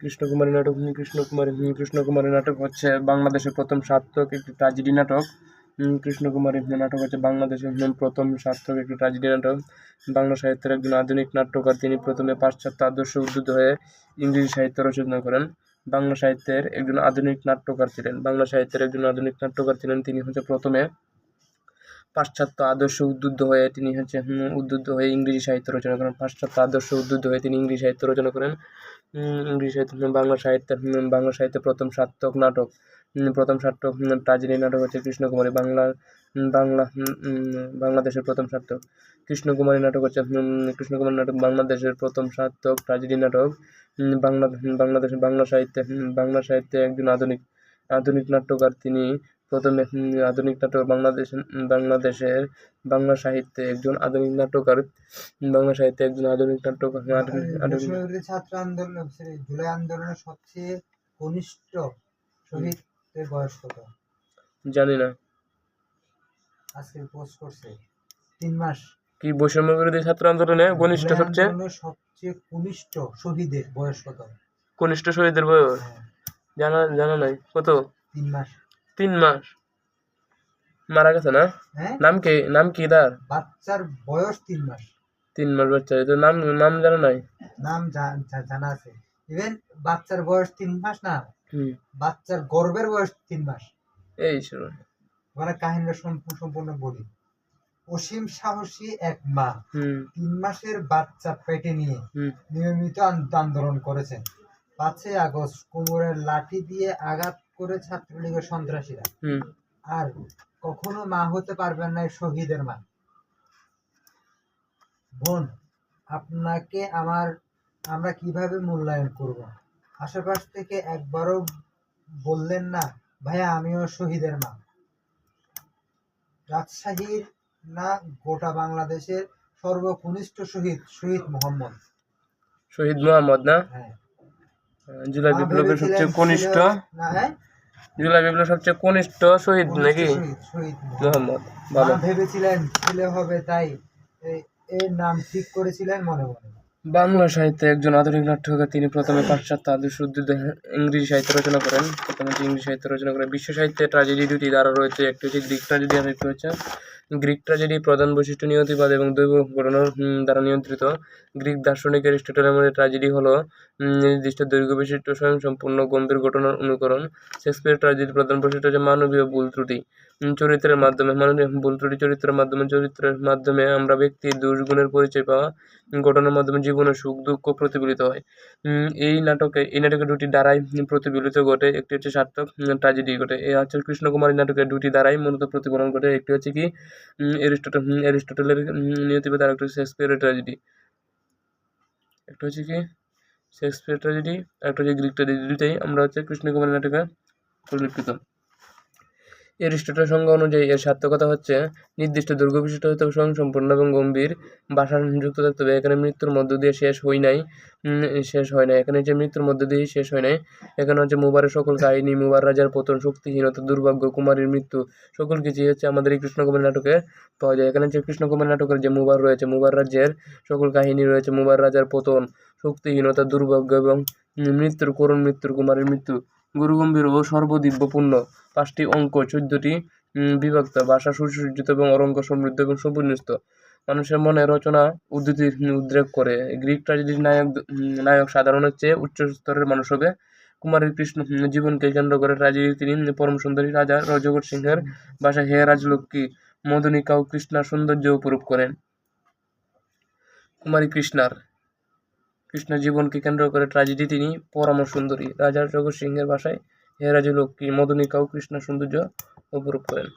কৃষ্ণকুমারী নাটক। কৃষ্ণকুমারী নাটক হচ্ছে বাংলাদেশের প্রথম সার্থক একটি ট্র্যাজেডি নাটক। কৃষ্ণকুমারী নাটক হচ্ছে বাংলাদেশের প্রথম সার্থক একটি ট্র্যাজেডি নাটক। বাংলা সাহিত্যের একজন আধুনিক নাট্যকার। তিনি প্রথমে পাশ্চাত্য আদর্শ উদ্ধৃত হয়ে ইংরেজি সাহিত্য রচনা করেন। বাংলা সাহিত্যের একজন আধুনিক নাট্যকার ছিলেন। তিনি হচ্ছে প্রথমে পাশ্চাত্য আদর্শ উদ্ধৃত হয়ে ইংরেজি সাহিত্য রচনা করেন। পাশ্চাত্য আদর্শ উদ্ধৃত হয়ে তিনি ইংরেজি সাহিত্য রচনা করেন। বাংলা সাহিত্যে প্রথম সার্থক ট্র্যাজেডি নাটক হচ্ছে কৃষ্ণকুমারী। বাংলাদেশের প্রথম সার্থক কৃষ্ণকুমারী নাটক বাংলাদেশের প্রথম সার্থক ট্র্যাজেডি নাটক। বাংলা সাহিত্যে একজন আধুনিক নাট্যকার। তিনি প্রথমে বাংলা সাহিত্যে একজন আধুনিক নাট্যকার। ছাত্র আন্দোলন, জুলাই আন্দোলনের সবচেয়ে কনিষ্ঠ শহীদের বয়স কত? জানি না, আজকে পোস্ট করছে 3 মাস। কি বৈষম্য বিরোধী ছাত্র আন্দোলনে সবচেয়ে কনিষ্ঠ শহীদের বয়স কত? কনিষ্ঠ শহীদের বয়স জানা নাই। কত? 3 মাস। 3 মাস মারা গেছে না? নাম কি তার? বাচ্চার বয়স 3 মাস। 3 মাস বাচ্চা, নাম জানা নাই? নাম জানা আছে। ইভেন বাচ্চার বয়স 3 মাস না, বাচ্চার গর্ভের বয়স 3 মাস। এই শুনুন, মানে কাহিনীটা সম্পূর্ণ বলি। অসীম সাহসী এক মা 3 মাসের বাচ্চা পেটে নিয়ে নিয়মিত আন্দোলন করেছেন। 5 আগস্ট কোমরের লাঠি দিয়ে আঘাত করে ছাত্রলীগের সন্ত্রাসীরা। আর কখনো মা হতে পারবেন না শহীদের মা। বোন, আপনাকে আমরা কিভাবে মূল্যায়ন করব? আশেপাশ থেকে একবারও বললেন না, ভাইয়া আমিও শহীদের মা। রাজশাহীর না গোটা বাংলাদেশের সর্বকনিষ্ঠ শহীদ মোহাম্মদ না? হ্যাঁ। জুলাই বিপ্লবের সবচেয়ে কনিষ্ঠ শহীদ নাকি? মোহাম্মদ। ভেবেছিলেন ছেলে হবে, তাই এর নাম ঠিক করেছিলেন মনে মনে। বাংলা সাহিত্যে একজন আধুনিক নাট্যকার। তিনি প্রথমে পাশ্চাত্য আদর্শ উদ্ধৃত ইংরেজি সাহিত্য রচনা করেন। বিশ্ব সাহিত্যে ট্র্যাজেডি দুটি ধারা রয়েছে, একটি হচ্ছে গ্রিক ট্র্যাজেডি আর একটি হচ্ছে গ্রিক ট্র্যাজেডি। প্রধান বৈশিষ্ট্য নিয়তিবাদ এবং দৈব ঘটনার দ্বারা নিয়ন্ত্রিত। গ্রিক দার্শনিক অ্যারিস্টটলের মধ্যে ট্র্যাজেডি হলো নির্দিষ্ট দৈর্ঘ্য বিশিষ্ট স্বয়ংসম্পূর্ণ গম্ভীর ঘটনার অনুকরণ। শেক্সপিয়ার ট্র্যাজেডির প্রধান বৈশিষ্ট্য হচ্ছে মানবীয় ভুল ত্রুটি চরিত্রের মাধ্যমে আমরা ব্যক্তির দোষগুণের পরিচয় পাওয়া। ঘটনার মাধ্যমে জীবনের সুখ দুঃখ প্রতিফলিত হয়। এই নাটকে দুটি ধারায় প্রতিফলিত ঘটে, একটি হচ্ছে সার্থক ট্র্যাজেডি ঘটে। এই হচ্ছে কৃষ্ণকুমারী নাটকের দুটি ধারায় মূলত প্রতিফলন ঘটে, একটি হচ্ছে কি অ্যারিস্টটলের নিয়তিবাদ আর একটা হচ্ছে শেক্সপিয়ারের ট্র্যাজেডি। একটা হচ্ছে কি শেক্সপিয়ার ট্র্যাজেডি আর একটা হচ্ছে গ্রিক ট্র্যাজেডি। দুইটাই আমরা হচ্ছে কৃষ্ণকুমারী নাটকে পরিলক্ষিত। অ্যারিস্টটলের সংজ্ঞা অনুযায়ী এর সার্থকতা হচ্ছে নির্দিষ্ট দৈর্ঘ্য বিশিষ্ট হতে হবে, স্বয়ংসম্পূর্ণ এবং গম্ভীর ভাষা যুক্ত থাকতে হবে। এখানে মৃত্যুর মধ্য দিয়ে শেষ হয় নাই। এখানে যে মৃত্যুর মধ্য দিয়ে শেষ হয় নাই, এখানে হচ্ছে মুবারের সকল কাহিনী, মুবার রাজার পতন, শক্তিহীনতা, দুর্ভাগ্য, কুমারীর মৃত্যু, সকল কিছুই হচ্ছে আমাদের এই কৃষ্ণকুমারী নাটকে পাওয়া যায়। এখানে যে কৃষ্ণকুমারী নাটকের যে মুবার রয়েছে, মুবার রাজ্যের সকল কাহিনী রয়েছে, মুবার রাজার পতন, শক্তিহীনতা, দুর্ভাগ্য এবং মৃত্যুর, করুণ মৃত্যুর, কুমারীর মৃত্যু, গুরুগম্ভীর ও সর্বদিব্যপূর্ণ। 5টি অঙ্ক, 14টি বিভক্ত, ভাষা সুসজ্জিত এবং অরঙ্গ সমৃদ্ধ এবং সুবিন্যস্ত, মানুষের মনে রচনা উদ্রেক করে। গ্রিক ট্র্যাজেডির নায়ক সাধারণ হচ্ছে উচ্চ স্তরের মানুষ হবে। কুমারীর কৃষ্ণ জীবনকে কেন্দ্র করে ট্র্যাজেডি তিনি পরম সুন্দরী রাজা রজগর সিংহের ভাষায় হে রাজলক্ষ্মী মধুনিকা ও কৃষ্ণার সৌন্দর্য উপরূপ করেন। কুমারী কৃষ্ণার জীবনকে কেন্দ্র করে ট্র্যাজেডি তিনি পরম সুন্দরী রাজা জগৎ সিংহের ভাষায় হে রাজলক্ষ্মী মধুনিকা ও কৃষ্ণার সৌন্দর্য উপরূপ করেন।